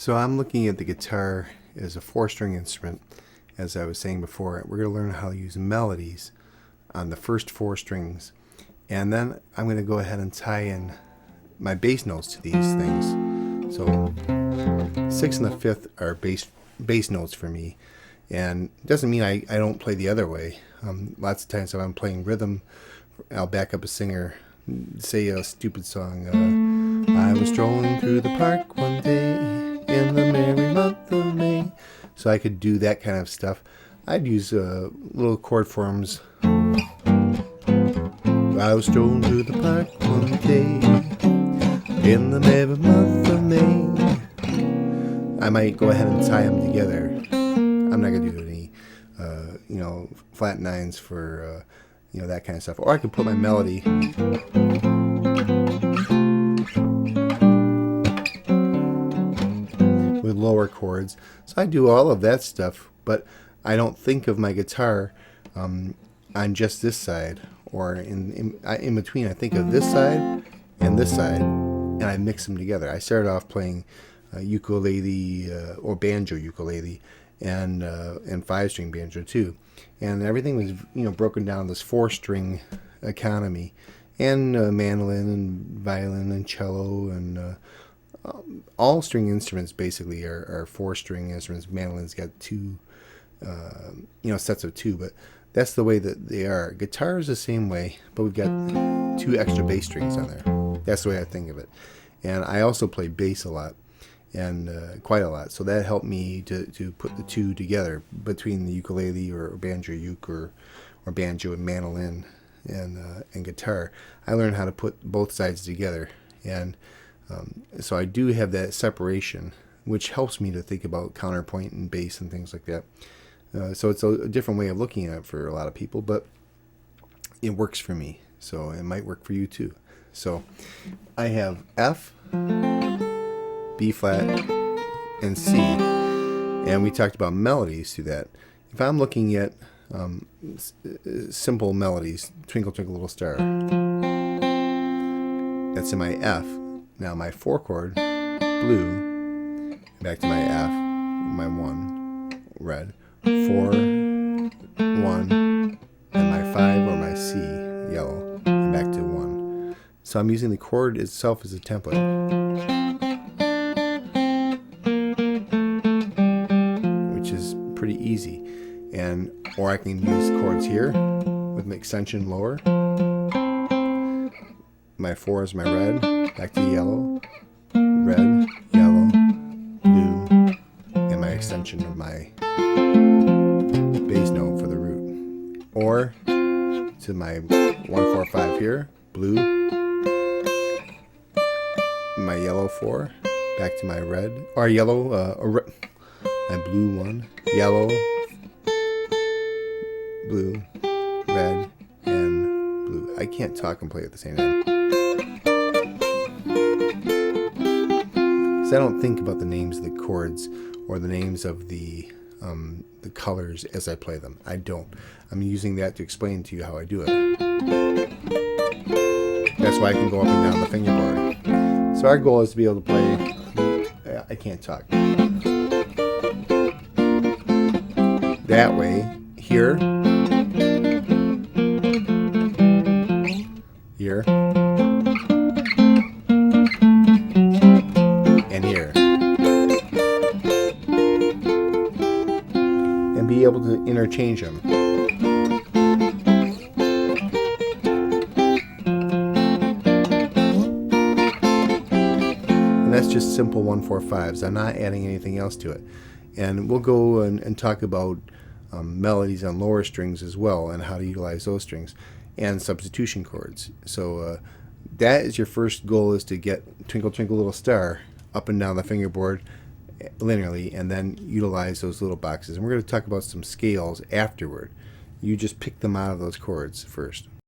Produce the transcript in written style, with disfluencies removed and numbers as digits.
So I'm looking at the guitar as a four-string instrument. As I was saying before, we're going to learn how to use melodies on the first four strings. And then I'm going to go ahead and tie in my bass notes to these things. So 6th and the 5th are bass notes for me. And it doesn't mean I don't play the other way. Lots of times if I'm playing rhythm, I'll back up a singer, say a stupid song. I was strolling through the park one day in the merry month of May. So I could do that kind of stuff. I'd use little chord forms. I was strolling through the park one day in the merry month of May. I might go ahead and tie them together. I'm not going to do any, flat nines for, that kind of stuff. Or I could put my melody with lower chords. So I do all of that stuff, but I don't think of my guitar on just this side or in between. I think of this side, and I mix them together. I started off playing ukulele or banjo ukulele and 5-string banjo too, and everything was broken down this 4-string economy, and mandolin and violin and cello and all string instruments basically are 4-string instruments. Mandolin's got two sets of 2, but that's the way that they are. Guitar is the same way, but we've got 2 extra bass strings on there. That's the way I think of it. And I also play bass a lot, and quite a lot. So that helped me to put the 2 together between the ukulele or banjo uke or banjo and mandolin and guitar. I learned how to put both sides together, and so I do have that separation, which helps me to think about counterpoint and bass and things like that. So it's a different way of looking at it for a lot of people, but it works for me. So it might work for you too. So I have F, B flat, and C. And we talked about melodies through that. If I'm looking at simple melodies, Twinkle Twinkle Little Star, that's in my F. Now my 4 chord, blue, back to my F, my 1, red, 4, 1, and my 5 or my C, yellow, and back to 1. So I'm using the chord itself as a template, which is pretty easy. Or I can use chords here with an extension lower. My 4 is my red, back to yellow, red, yellow, blue, and my extension of my bass note for the root. Or to my 1, 4, 5 here, blue, my yellow 4, back to my red, or yellow, my blue 1, yellow, blue, red, and blue. I can't talk and play at the same time. I don't think about the names of the chords or the names of the colors as I play them. I don't. I'm using that to explain to you how I do it. That's why I can go up and down the fingerboard. So our goal is to be able to play. I can't talk. That way, here, here. Be able to interchange them. And that's just simple 1, 4, 5s. I'm not adding anything else to it. And we'll go and talk about melodies on lower strings as well, and how to utilize those strings, and substitution chords. So that is your first goal, is to get Twinkle Twinkle Little Star up and down the fingerboard linearly, and then utilize those little boxes. And we're going to talk about some scales afterward. You just pick them out of those chords first.